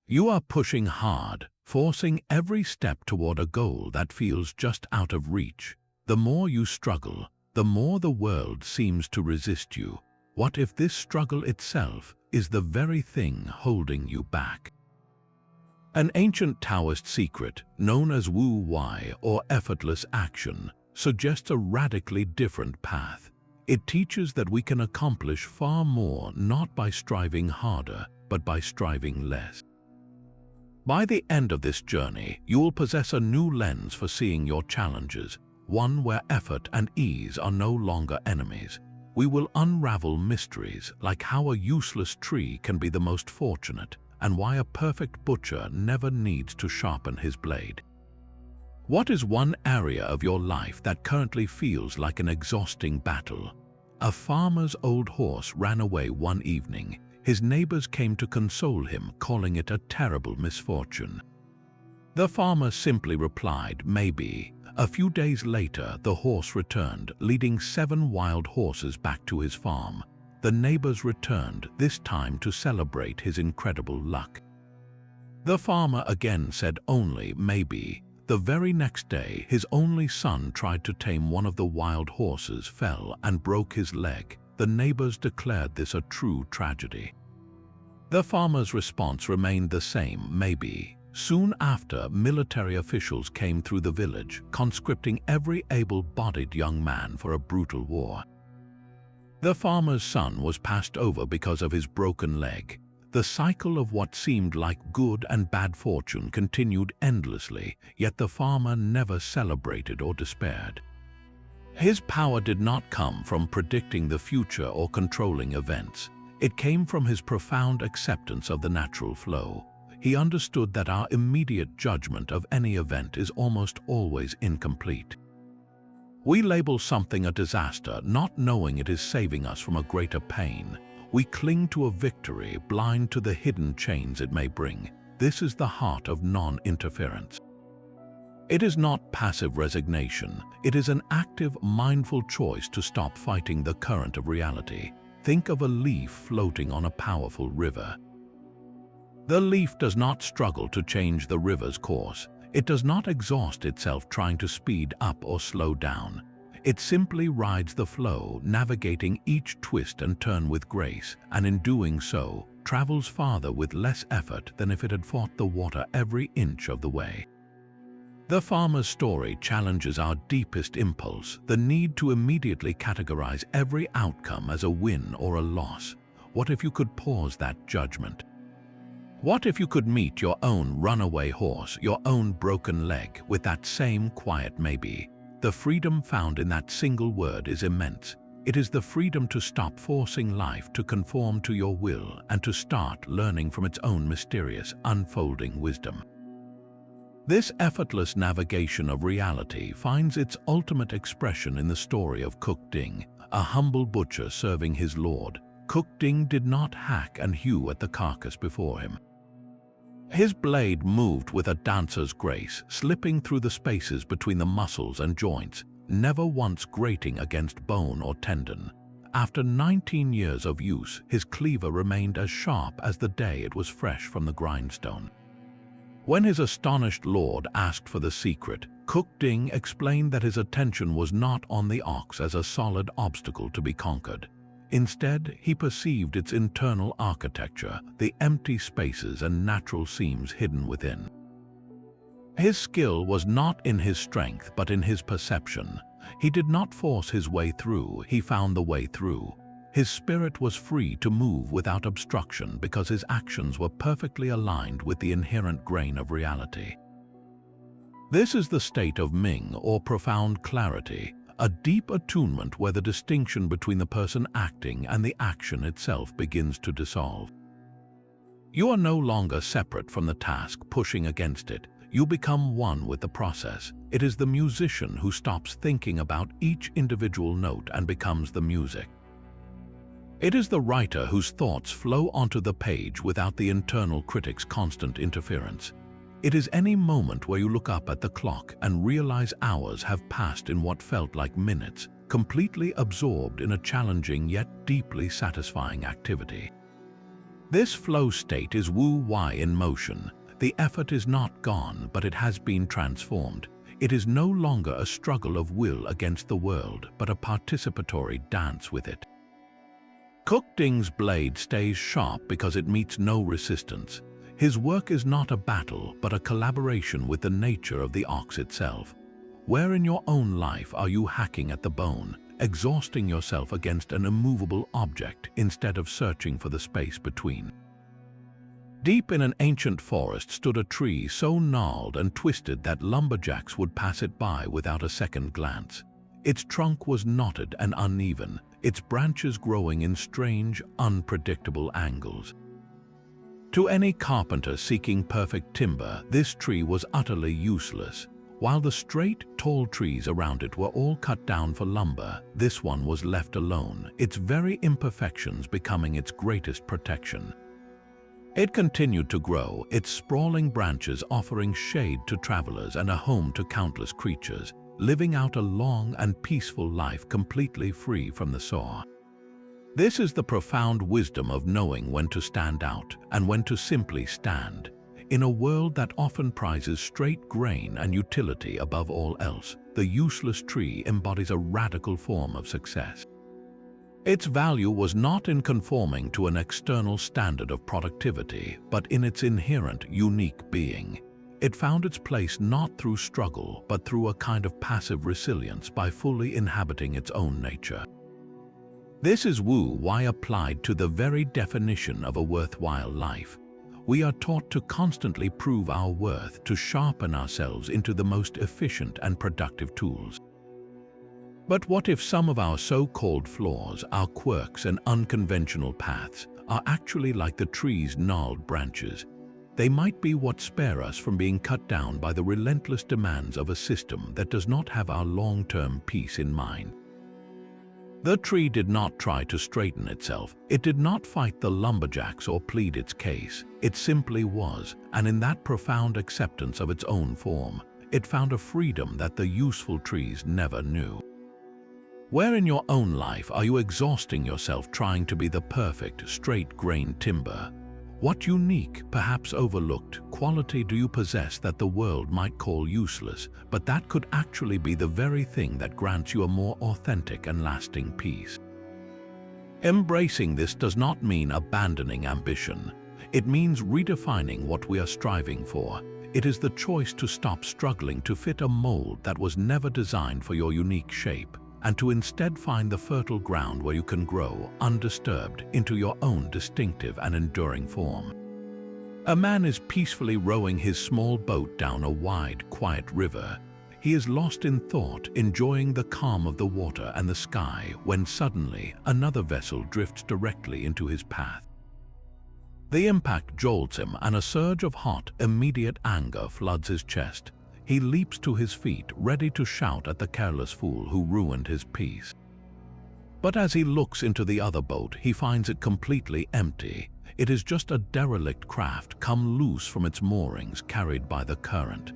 You are pushing hard, forcing every step toward a goal that feels just out of reach. The more you struggle, the more the world seems to resist you. What if this struggle itself is the very thing holding you back? An ancient Taoist secret, known as Wu Wei or effortless action, suggests a radically different path. It teaches that we can accomplish far more not by striving harder, but by striving less. By the end of this journey, you will possess a new lens for seeing your challenges, one where effort and ease are no longer enemies. We will unravel mysteries like how a useless tree can be the most fortunate and why a perfect butcher never needs to sharpen his blade. What is one area of your life that currently feels like an exhausting battle? A farmer's old horse ran away one evening. His neighbors came to console him, calling it a terrible misfortune. The farmer simply replied, "Maybe." A few days later, the horse returned, leading 7 wild horses back to his farm. The neighbors returned, this time to celebrate his incredible luck. The farmer again said only maybe. The very next day, his only son tried to tame one of the wild horses, fell and broke his leg. The neighbors declared this a true tragedy. The farmer's response remained the same, maybe. Soon after, military officials came through the village, conscripting every able-bodied young man for a brutal war. The farmer's son was passed over because of his broken leg. The cycle of what seemed like good and bad fortune continued endlessly, yet the farmer never celebrated or despaired. His power did not come from predicting the future or controlling events. It came from his profound acceptance of the natural flow. He understood that our immediate judgment of any event is almost always incomplete. We label something a disaster, not knowing it is saving us from a greater pain. We cling to a victory, blind to the hidden chains it may bring. This is the heart of non-interference. It is not passive resignation. It is an active, mindful choice to stop fighting the current of reality. Think of a leaf floating on a powerful river. The leaf does not struggle to change the river's course. It does not exhaust itself trying to speed up or slow down. It simply rides the flow, navigating each twist and turn with grace, and in doing so, travels farther with less effort than if it had fought the water every inch of the way. The farmer's story challenges our deepest impulse, the need to immediately categorize every outcome as a win or a loss. What if you could pause that judgment? What if you could meet your own runaway horse, your own broken leg, with that same quiet maybe? The freedom found in that single word is immense. It is the freedom to stop forcing life to conform to your will and to start learning from its own mysterious, unfolding wisdom. This effortless navigation of reality finds its ultimate expression in the story of Cook Ding, a humble butcher serving his lord. Cook Ding did not hack and hew at the carcass before him. His blade moved with a dancer's grace, slipping through the spaces between the muscles and joints, never once grating against bone or tendon. After 19 years of use, his cleaver remained as sharp as the day it was fresh from the grindstone. When his astonished lord asked for the secret, Cook Ding explained that his attention was not on the ox as a solid obstacle to be conquered. Instead, he perceived its internal architecture, the empty spaces and natural seams hidden within. His skill was not in his strength, but in his perception. He did not force his way through, he found the way through. His spirit was free to move without obstruction because his actions were perfectly aligned with the inherent grain of reality. This is the state of Ming, or profound clarity, a deep attunement where the distinction between the person acting and the action itself begins to dissolve. You are no longer separate from the task, pushing against it. You become one with the process. It is the musician who stops thinking about each individual note and becomes the music. It is the writer whose thoughts flow onto the page without the internal critic's constant interference. It is any moment where you look up at the clock and realize hours have passed in what felt like minutes, completely absorbed in a challenging yet deeply satisfying activity. This flow state is Wu Wei in motion. The effort is not gone, but it has been transformed. It is no longer a struggle of will against the world, but a participatory dance with it. Cook Ding's blade stays sharp because it meets no resistance. His work is not a battle, but a collaboration with the nature of the ox itself. Where in your own life are you hacking at the bone, exhausting yourself against an immovable object instead of searching for the space between? Deep in an ancient forest stood a tree so gnarled and twisted that lumberjacks would pass it by without a second glance. Its trunk was knotted and uneven, its branches growing in strange, unpredictable angles. To any carpenter seeking perfect timber, this tree was utterly useless. While the straight, tall trees around it were all cut down for lumber, this one was left alone, its very imperfections becoming its greatest protection. It continued to grow, its sprawling branches offering shade to travelers and a home to countless creatures, living out a long and peaceful life completely free from the saw. This is the profound wisdom of knowing when to stand out and when to simply stand. In a world that often prizes straight grain and utility above all else, the useless tree embodies a radical form of success. Its value was not in conforming to an external standard of productivity, but in its inherent, unique being. It found its place not through struggle, but through a kind of passive resilience by fully inhabiting its own nature. This is Wu Wei applied to the very definition of a worthwhile life. We are taught to constantly prove our worth, to sharpen ourselves into the most efficient and productive tools. But what if some of our so-called flaws, our quirks and unconventional paths, are actually like the tree's gnarled branches? They might be what spare us from being cut down by the relentless demands of a system that does not have our long-term peace in mind. The tree did not try to straighten itself. It did not fight the lumberjacks or plead its case. It simply was, and in that profound acceptance of its own form, it found a freedom that the useful trees never knew. Where in your own life are you exhausting yourself trying to be the perfect, straight-grained timber? What unique, perhaps overlooked, quality do you possess that the world might call useless, but that could actually be the very thing that grants you a more authentic and lasting peace? Embracing this does not mean abandoning ambition. It means redefining what we are striving for. It is the choice to stop struggling to fit a mold that was never designed for your unique shape, and to instead find the fertile ground where you can grow, undisturbed, into your own distinctive and enduring form. A man is peacefully rowing his small boat down a wide, quiet river. He is lost in thought, enjoying the calm of the water and the sky, when suddenly another vessel drifts directly into his path. The impact jolts him, and a surge of hot, immediate anger floods his chest. He leaps to his feet, ready to shout at the careless fool who ruined his peace. But as he looks into the other boat, he finds it completely empty. It is just a derelict craft come loose from its moorings, carried by the current.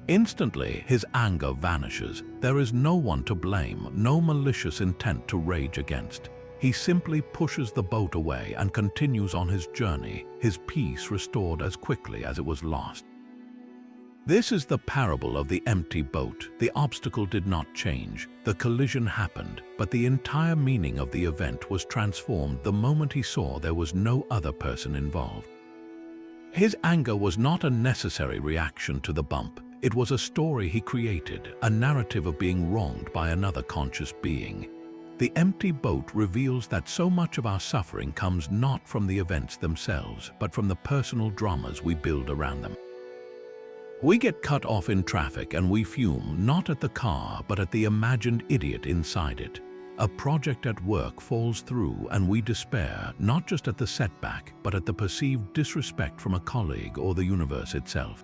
Instantly, his anger vanishes. There is no one to blame, no malicious intent to rage against. He simply pushes the boat away and continues on his journey, his peace restored as quickly as it was lost. This is the parable of the empty boat. The obstacle did not change. The collision happened, but the entire meaning of the event was transformed the moment he saw there was no other person involved. His anger was not a necessary reaction to the bump. It was a story he created, a narrative of being wronged by another conscious being. The empty boat reveals that so much of our suffering comes not from the events themselves, but from the personal dramas we build around them. We get cut off in traffic and we fume not at the car but at the imagined idiot inside it. A project at work falls through and we despair not just at the setback but at the perceived disrespect from a colleague or the universe itself.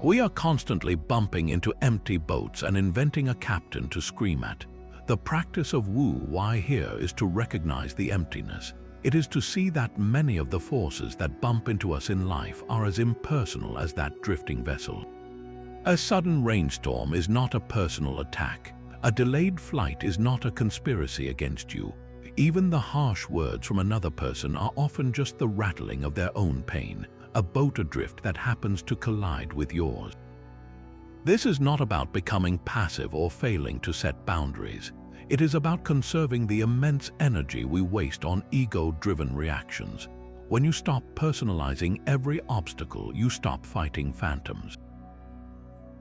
We are constantly bumping into empty boats and inventing a captain to scream at. The practice of Wu Wei here is to recognize the emptiness. It is to see that many of the forces that bump into us in life are as impersonal as that drifting vessel. A sudden rainstorm is not a personal attack. A delayed flight is not a conspiracy against you. Even the harsh words from another person are often just the rattling of their own pain, a boat adrift that happens to collide with yours. This is not about becoming passive or failing to set boundaries. It is about conserving the immense energy we waste on ego-driven reactions. When you stop personalizing every obstacle, you stop fighting phantoms.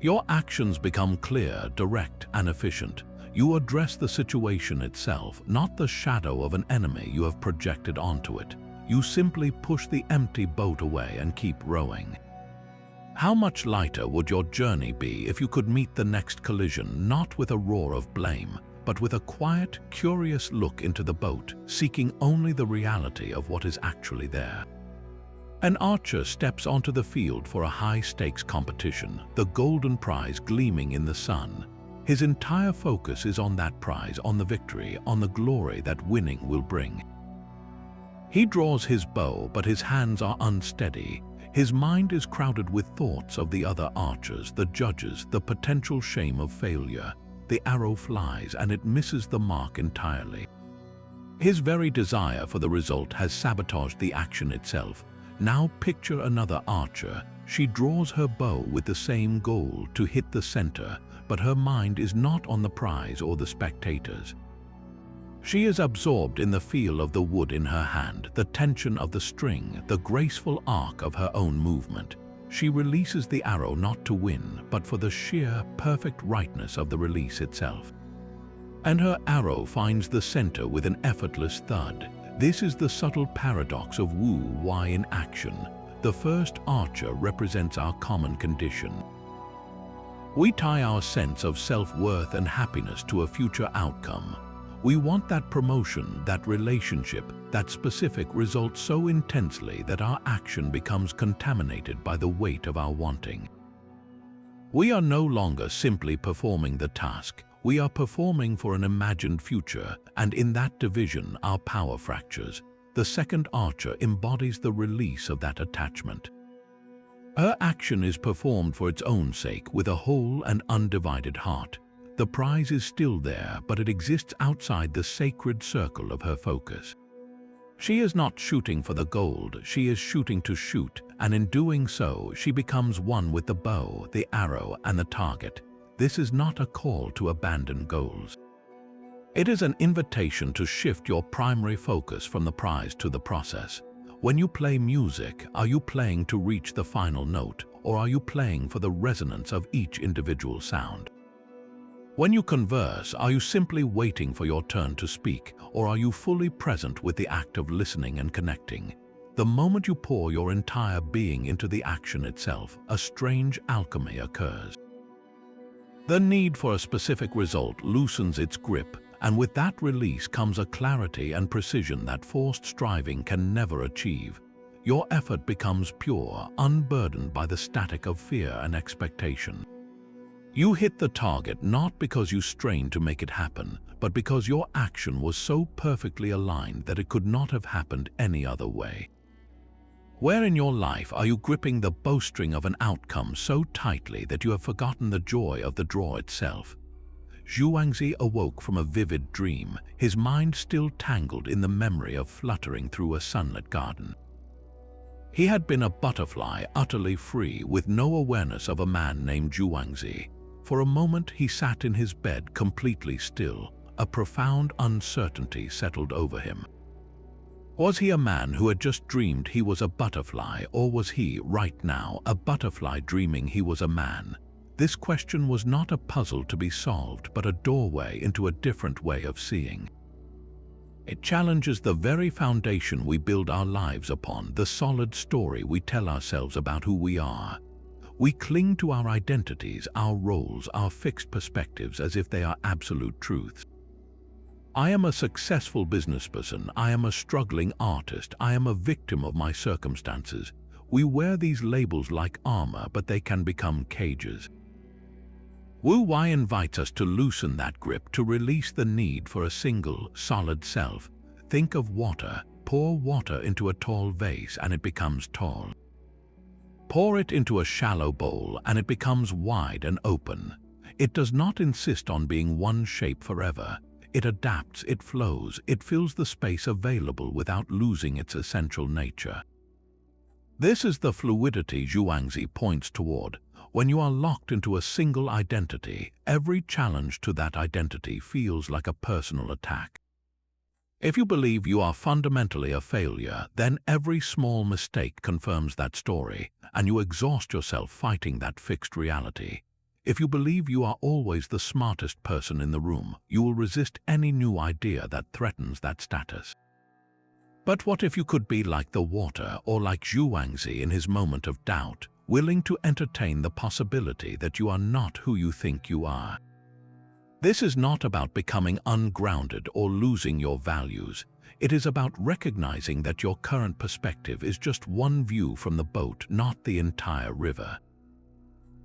Your actions become clear, direct, and efficient. You address the situation itself, not the shadow of an enemy you have projected onto it. You simply push the empty boat away and keep rowing. How much lighter would your journey be if you could meet the next collision not with a roar of blame, but with a quiet, curious look into the boat, seeking only the reality of what is actually there? An archer steps onto the field for a high-stakes competition, the golden prize gleaming in the sun. His entire focus is on that prize, on the victory, on the glory that winning will bring. He draws his bow, but his hands are unsteady. His mind is crowded with thoughts of the other archers, the judges, the potential shame of failure. The arrow flies and it misses the mark entirely. His very desire for the result has sabotaged the action itself. Now picture another archer. She draws her bow with the same goal, to hit the center, but her mind is not on the prize or the spectators. She is absorbed in the feel of the wood in her hand, the tension of the string, the graceful arc of her own movement. She releases the arrow not to win, but for the sheer, perfect rightness of the release itself. And her arrow finds the center with an effortless thud. This is the subtle paradox of Wu Wei in action. The first archer represents our common condition. We tie our sense of self-worth and happiness to a future outcome. We want that promotion, that relationship, that specific result so intensely that our action becomes contaminated by the weight of our wanting. We are no longer simply performing the task. We are performing for an imagined future, and in that division our power fractures. The second archer embodies the release of that attachment. Her action is performed for its own sake, with a whole and undivided heart. The prize is still there, but it exists outside the sacred circle of her focus. She is not shooting for the gold, she is shooting to shoot, and in doing so, she becomes one with the bow, the arrow, and the target. This is not a call to abandon goals. It is an invitation to shift your primary focus from the prize to the process. When you play music, are you playing to reach the final note, or are you playing for the resonance of each individual sound? When you converse, are you simply waiting for your turn to speak, or are you fully present with the act of listening and connecting? The moment you pour your entire being into the action itself, a strange alchemy occurs. The need for a specific result loosens its grip, and with that release comes a clarity and precision that forced striving can never achieve. Your effort becomes pure, unburdened by the static of fear and expectation. You hit the target not because you strained to make it happen, but because your action was so perfectly aligned that it could not have happened any other way. Where in your life are you gripping the bowstring of an outcome so tightly that you have forgotten the joy of the draw itself? Zhuangzi awoke from a vivid dream, his mind still tangled in the memory of fluttering through a sunlit garden. He had been a butterfly, utterly free, with no awareness of a man named Zhuangzi. For a moment he sat in his bed completely still. A profound uncertainty settled over him. Was he a man who had just dreamed he was a butterfly, or was he, right now, a butterfly dreaming he was a man? This question was not a puzzle to be solved, but a doorway into a different way of seeing. It challenges the very foundation we build our lives upon, the solid story we tell ourselves about who we are. We cling to our identities, our roles, our fixed perspectives as if they are absolute truths. I am a successful businessperson, I am a struggling artist, I am a victim of my circumstances. We wear these labels like armor, but they can become cages. Wu Wei invites us to loosen that grip, to release the need for a single, solid self. Think of water. Pour water into a tall vase and it becomes tall. Pour it into a shallow bowl and it becomes wide and open. It does not insist on being one shape forever. It adapts, it flows, it fills the space available without losing its essential nature. This is the fluidity Zhuangzi points toward. When you are locked into a single identity, every challenge to that identity feels like a personal attack. If you believe you are fundamentally a failure, then every small mistake confirms that story, and you exhaust yourself fighting that fixed reality. If you believe you are always the smartest person in the room, you will resist any new idea that threatens that status. But what if you could be like the water, or like Zhuangzi in his moment of doubt, willing to entertain the possibility that you are not who you think you are? This is not about becoming ungrounded or losing your values. It is about recognizing that your current perspective is just one view from the boat, not the entire river.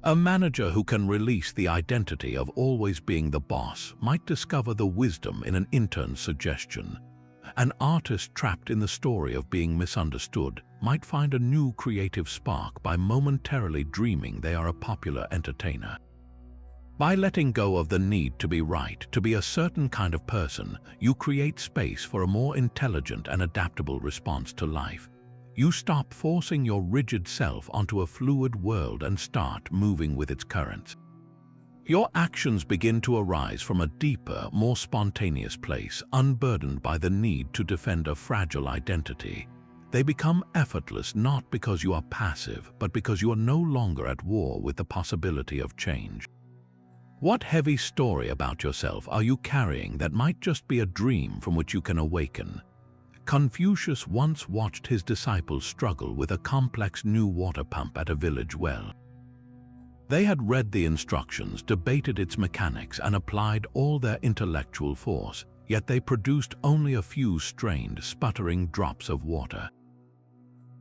A manager who can release the identity of always being the boss might discover the wisdom in an intern's suggestion. An artist trapped in the story of being misunderstood might find a new creative spark by momentarily dreaming they are a popular entertainer. By letting go of the need to be right, to be a certain kind of person, you create space for a more intelligent and adaptable response to life. You stop forcing your rigid self onto a fluid world and start moving with its currents. Your actions begin to arise from a deeper, more spontaneous place, unburdened by the need to defend a fragile identity. They become effortless not because you are passive, but because you are no longer at war with the possibility of change. What heavy story about yourself are you carrying that might just be a dream from which you can awaken? Confucius once watched his disciples struggle with a complex new water pump at a village well. They had read the instructions, debated its mechanics, and applied all their intellectual force, yet they produced only a few strained, sputtering drops of water.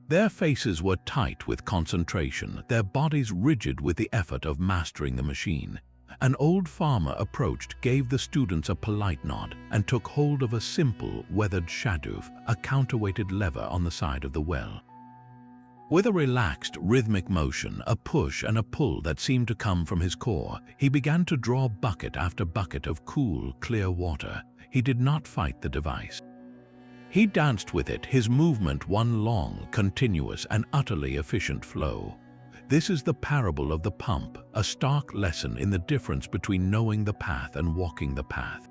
Their faces were tight with concentration, their bodies rigid with the effort of mastering the machine. An old farmer approached, gave the students a polite nod, and took hold of a simple, weathered shadoof, a counterweighted lever on the side of the well. With a relaxed, rhythmic motion, a push and a pull that seemed to come from his core, he began to draw bucket after bucket of cool, clear water. He did not fight the device. He danced with it, his movement one long, continuous, and utterly efficient flow. This is the parable of the pump, a stark lesson in the difference between knowing the path and walking the path.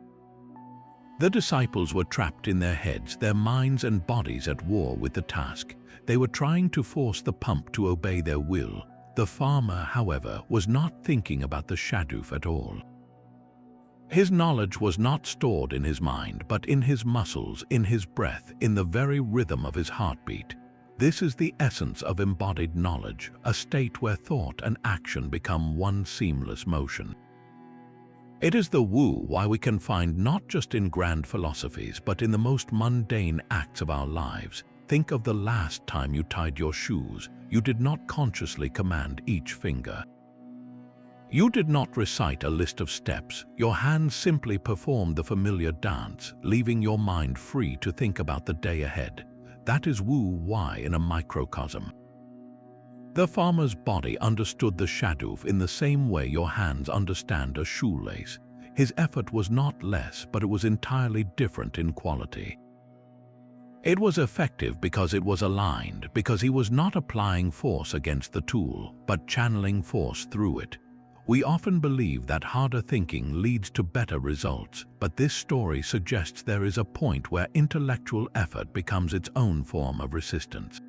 The disciples were trapped in their heads, their minds and bodies at war with the task. They were trying to force the pump to obey their will. The farmer, however, was not thinking about the shadoof at all. His knowledge was not stored in his mind, but in his muscles, in his breath, in the very rhythm of his heartbeat. This is the essence of embodied knowledge, a state where thought and action become one seamless motion. It is the Wu Wei we can find not just in grand philosophies, but in the most mundane acts of our lives. Think of the last time you tied your shoes. You did not consciously command each finger. You did not recite a list of steps. Your hands simply performed the familiar dance, leaving your mind free to think about the day ahead. That is Wu Wei in a microcosm. The farmer's body understood the shadoof in the same way your hands understand a shoelace. His effort was not less, but it was entirely different in quality. It was effective because it was aligned, because he was not applying force against the tool, but channeling force through it. We often believe that harder thinking leads to better results, but this story suggests there is a point where intellectual effort becomes its own form of resistance.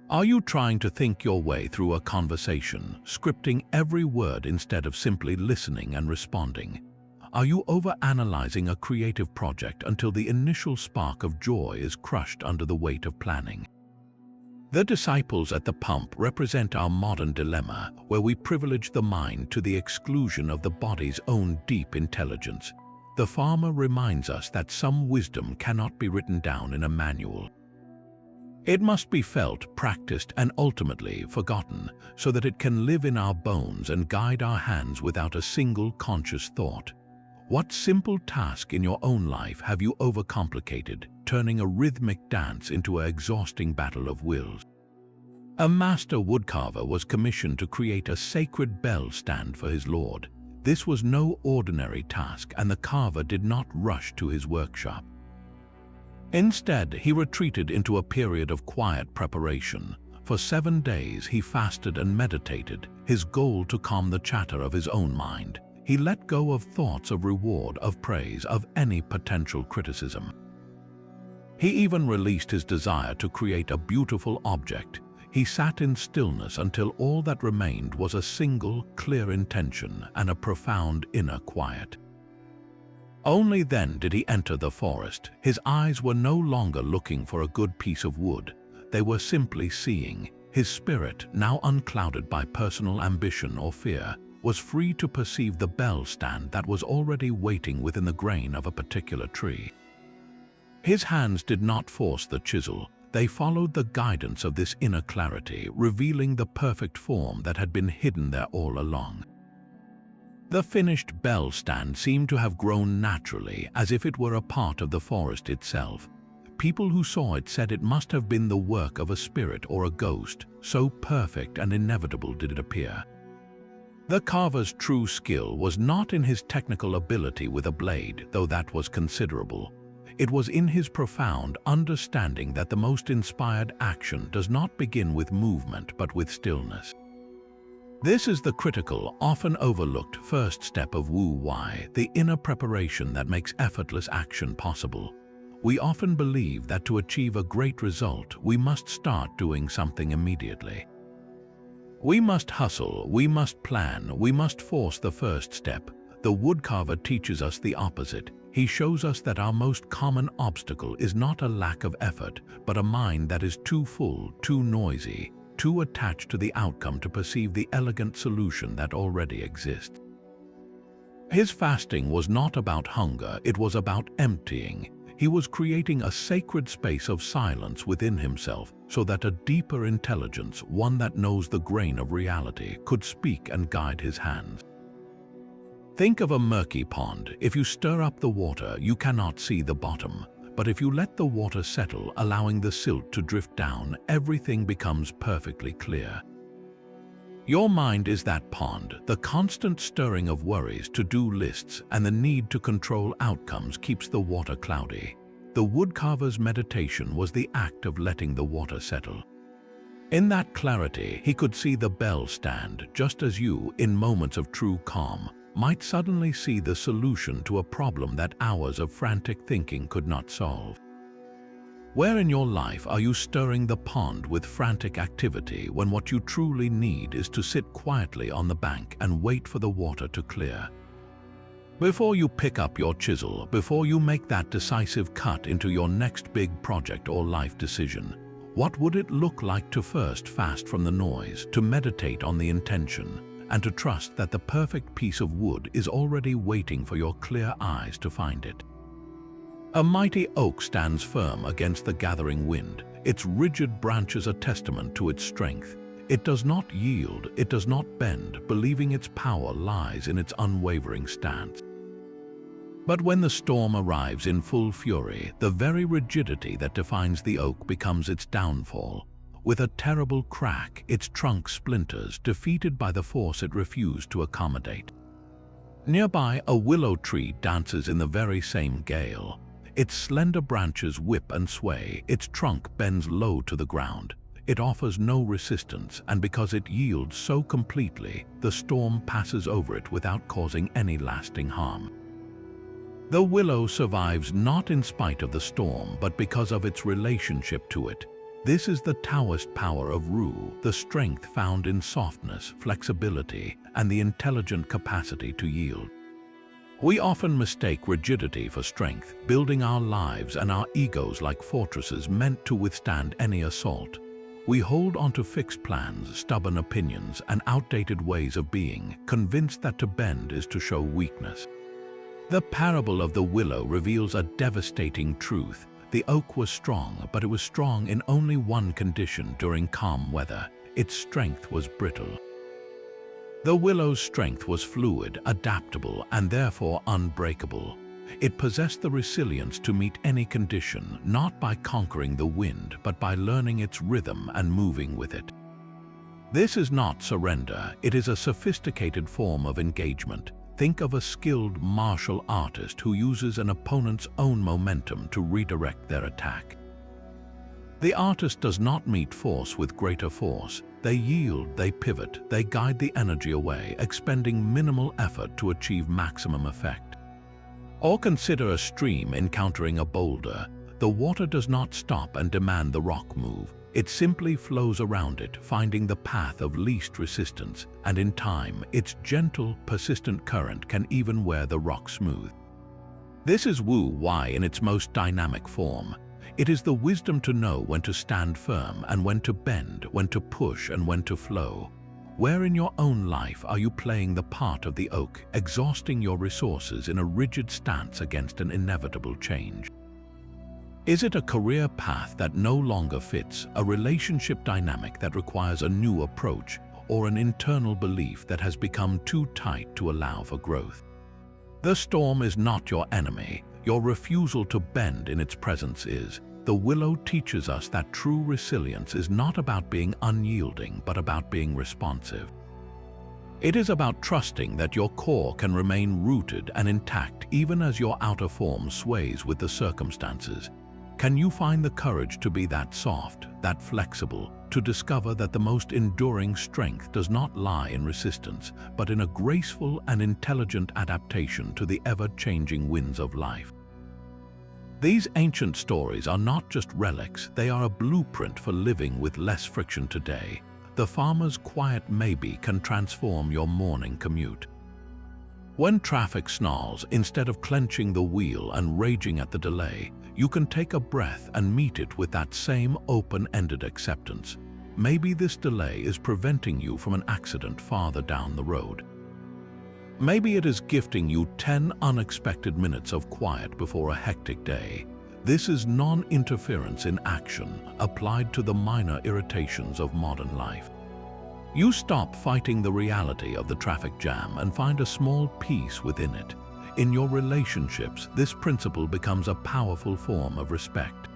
Are you trying to think your way through a conversation, scripting every word instead of simply listening and responding? Are you overanalyzing a creative project until the initial spark of joy is crushed under the weight of planning? The disciples at the pump represent our modern dilemma, where we privilege the mind to the exclusion of the body's own deep intelligence. The farmer reminds us that some wisdom cannot be written down in a manual. It must be felt, practiced, and ultimately forgotten, so that it can live in our bones and guide our hands without a single conscious thought. What simple task in your own life have you overcomplicated, turning a rhythmic dance into an exhausting battle of wills? A master woodcarver was commissioned to create a sacred bell stand for his lord. This was no ordinary task, and the carver did not rush to his workshop. Instead, he retreated into a period of quiet preparation. For 7 days he fasted and meditated, his goal to calm the chatter of his own mind. He let go of thoughts of reward, of praise, of any potential criticism. He even released his desire to create a beautiful object. He sat in stillness until all that remained was a single, clear intention and a profound inner quiet. Only then did he enter the forest. His eyes were no longer looking for a good piece of wood. They were simply seeing. His spirit, now unclouded by personal ambition or fear, was free to perceive the bell stand that was already waiting within the grain of a particular tree. His hands did not force the chisel. They followed the guidance of this inner clarity, revealing the perfect form that had been hidden there all along. The finished bell stand seemed to have grown naturally, as if it were a part of the forest itself. People who saw it said it must have been the work of a spirit or a ghost, so perfect and inevitable did it appear. The carver's true skill was not in his technical ability with a blade, though that was considerable. It was in his profound understanding that the most inspired action does not begin with movement but with stillness. This is the critical, often overlooked first step of Wu Wei, the inner preparation that makes effortless action possible. We often believe that to achieve a great result, we must start doing something immediately. We must hustle, we must plan, we must force the first step. The woodcarver teaches us the opposite. He shows us that our most common obstacle is not a lack of effort, but a mind that is too full, too noisy, too attached to the outcome to perceive the elegant solution that already exists. His fasting was not about hunger, it was about emptying. He was creating a sacred space of silence within himself so that a deeper intelligence, one that knows the grain of reality, could speak and guide his hands. Think of a murky pond. If you stir up the water, you cannot see the bottom. But if you let the water settle, allowing the silt to drift down, everything becomes perfectly clear. Your mind is that pond. The constant stirring of worries, to-do lists, and the need to control outcomes keeps the water cloudy. The woodcarver's meditation was the act of letting the water settle. In that clarity, he could see the bell stand, just as you, in moments of true calm, might suddenly see the solution to a problem that hours of frantic thinking could not solve. Where in your life are you stirring the pond with frantic activity when what you truly need is to sit quietly on the bank and wait for the water to clear? Before you pick up your chisel, before you make that decisive cut into your next big project or life decision, what would it look like to first fast from the noise, to meditate on the intention, and to trust that the perfect piece of wood is already waiting for your clear eyes to find it? A mighty oak stands firm against the gathering wind. Its rigid branches a testament to its strength. It does not yield, it does not bend, believing its power lies in its unwavering stance. But when the storm arrives in full fury, the very rigidity that defines the oak becomes its downfall. With a terrible crack, its trunk splinters, defeated by the force it refused to accommodate. Nearby, a willow tree dances in the very same gale. Its slender branches whip and sway, its trunk bends low to the ground. It offers no resistance, and because it yields so completely, the storm passes over it without causing any lasting harm. The willow survives not in spite of the storm, but because of its relationship to it. This is the Taoist power of Wu, the strength found in softness, flexibility, and the intelligent capacity to yield. We often mistake rigidity for strength, building our lives and our egos like fortresses meant to withstand any assault. We hold onto fixed plans, stubborn opinions, and outdated ways of being, convinced that to bend is to show weakness. The parable of the willow reveals a devastating truth. The oak was strong, but it was strong in only one condition during calm weather. Its strength was brittle. The willow's strength was fluid, adaptable, and therefore unbreakable. It possessed the resilience to meet any condition, not by conquering the wind, but by learning its rhythm and moving with it. This is not surrender, it is a sophisticated form of engagement. Think of a skilled martial artist who uses an opponent's own momentum to redirect their attack. The artist does not meet force with greater force. They yield, they pivot, they guide the energy away, expending minimal effort to achieve maximum effect. Or consider a stream encountering a boulder. The water does not stop and demand the rock move. It simply flows around it, finding the path of least resistance, and in time, its gentle, persistent current can even wear the rock smooth. This is Wu Wei in its most dynamic form. It is the wisdom to know when to stand firm and when to bend, when to push and when to flow. Where in your own life are you playing the part of the oak, exhausting your resources in a rigid stance against an inevitable change? Is it a career path that no longer fits, a relationship dynamic that requires a new approach, or an internal belief that has become too tight to allow for growth? The storm is not your enemy. Your refusal to bend in its presence is. The willow teaches us that true resilience is not about being unyielding, but about being responsive. It is about trusting that your core can remain rooted and intact even as your outer form sways with the circumstances. Can you find the courage to be that soft, that flexible, to discover that the most enduring strength does not lie in resistance, but in a graceful and intelligent adaptation to the ever-changing winds of life? These ancient stories are not just relics, they are a blueprint for living with less friction today. The farmer's quiet maybe can transform your morning commute. When traffic snarls, instead of clenching the wheel and raging at the delay, you can take a breath and meet it with that same open-ended acceptance. Maybe this delay is preventing you from an accident farther down the road. Maybe it is gifting you 10 unexpected minutes of quiet before a hectic day. This is non-interference in action, applied to the minor irritations of modern life. You stop fighting the reality of the traffic jam and find a small peace within it. In your relationships, this principle becomes a powerful form of respect.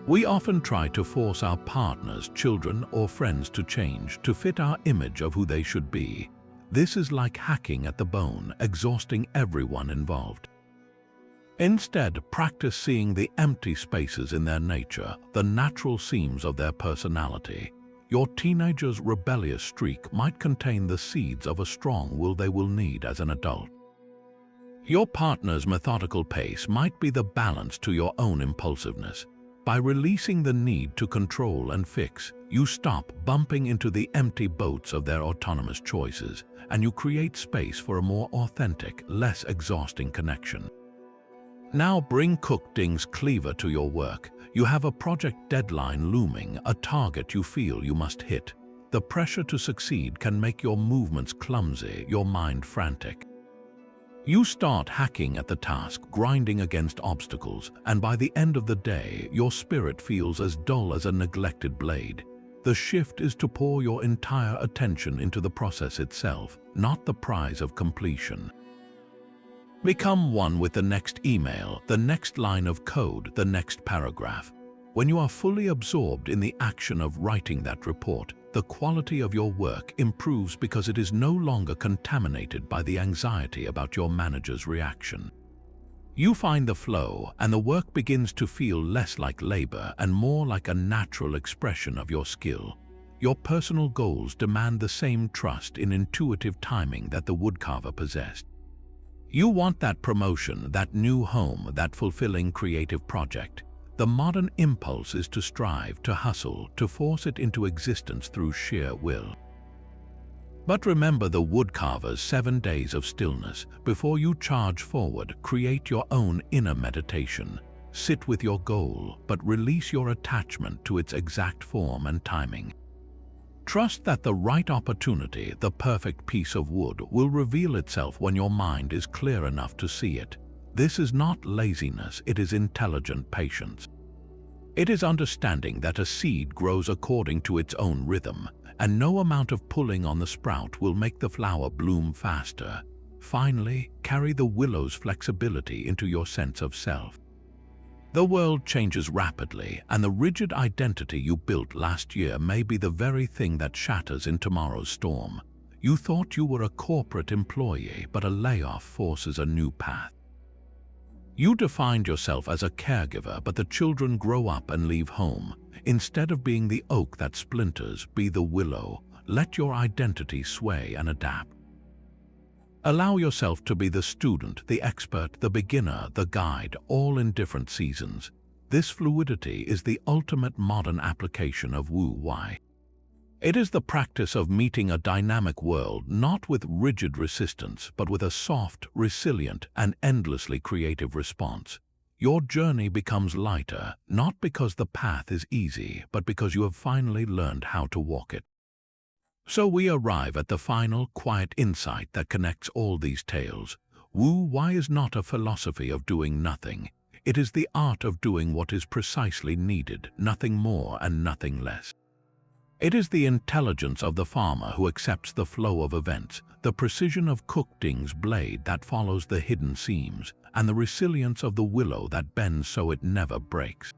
We often try to force our partners, children, or friends to change, to fit our image of who they should be. This is like hacking at the bone, exhausting everyone involved. Instead, practice seeing the empty spaces in their nature, the natural seams of their personality. Your teenager's rebellious streak might contain the seeds of a strong will they will need as an adult. Your partner's methodical pace might be the balance to your own impulsiveness. By releasing the need to control and fix, you stop bumping into the empty boats of their autonomous choices, and you create space for a more authentic, less exhausting connection. Now bring Cook Ding's cleaver to your work. You have a project deadline looming, a target you feel you must hit. The pressure to succeed can make your movements clumsy, your mind frantic. You start hacking at the task, grinding against obstacles, and by the end of the day, your spirit feels as dull as a neglected blade. The shift is to pour your entire attention into the process itself, not the prize of completion. Become one with the next email, the next line of code, the next paragraph. When you are fully absorbed in the action of writing that report, the quality of your work improves because it is no longer contaminated by the anxiety about your manager's reaction. You find the flow, and the work begins to feel less like labor and more like a natural expression of your skill. Your personal goals demand the same trust in intuitive timing that the woodcarver possessed. You want that promotion, that new home, that fulfilling creative project. The modern impulse is to strive, to hustle, to force it into existence through sheer will. But remember the woodcarver's 7 days of stillness. Before you charge forward, create your own inner meditation. Sit with your goal, but release your attachment to its exact form and timing. Trust that the right opportunity, the perfect piece of wood, will reveal itself when your mind is clear enough to see it. This is not laziness, it is intelligent patience. It is understanding that a seed grows according to its own rhythm, and no amount of pulling on the sprout will make the flower bloom faster. Finally, carry the willow's flexibility into your sense of self. The world changes rapidly, and the rigid identity you built last year may be the very thing that shatters in tomorrow's storm. You thought you were a corporate employee, but a layoff forces a new path. You defined yourself as a caregiver, but the children grow up and leave home. Instead of being the oak that splinters, be the willow. Let your identity sway and adapt. Allow yourself to be the student, the expert, the beginner, the guide, all in different seasons. This fluidity is the ultimate modern application of Wu Wei. It is the practice of meeting a dynamic world not with rigid resistance, but with a soft, resilient, and endlessly creative response. Your journey becomes lighter, not because the path is easy, but because you have finally learned how to walk it. So we arrive at the final, quiet insight that connects all these tales. Wu Wei is not a philosophy of doing nothing. It is the art of doing what is precisely needed, nothing more and nothing less. It is the intelligence of the farmer who accepts the flow of events, the precision of Kukding's blade that follows the hidden seams, and the resilience of the willow that bends so it never breaks.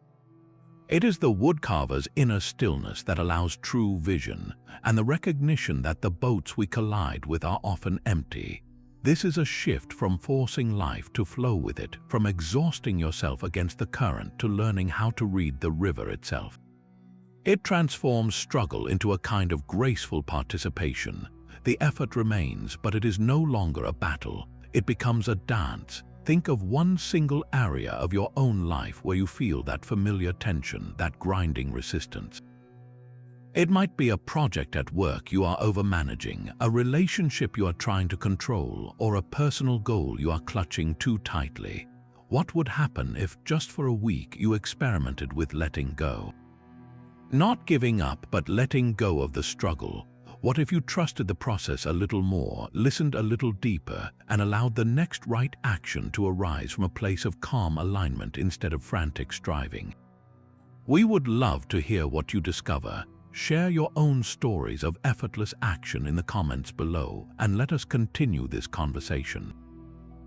It is the woodcarver's inner stillness that allows true vision, and the recognition that the boats we collide with are often empty. This is a shift from forcing life to flow with it, from exhausting yourself against the current to learning how to read the river itself. It transforms struggle into a kind of graceful participation. The effort remains, but it is no longer a battle. It becomes a dance. Think of one single area of your own life where you feel that familiar tension, that grinding resistance. It might be a project at work you are overmanaging, a relationship you are trying to control, or a personal goal you are clutching too tightly. What would happen if, just for a week, you experimented with letting go? Not giving up, but letting go of the struggle. What if you trusted the process a little more, listened a little deeper, and allowed the next right action to arise from a place of calm alignment instead of frantic striving? We would love to hear what you discover. Share your own stories of effortless action in the comments below, and let us continue this conversation.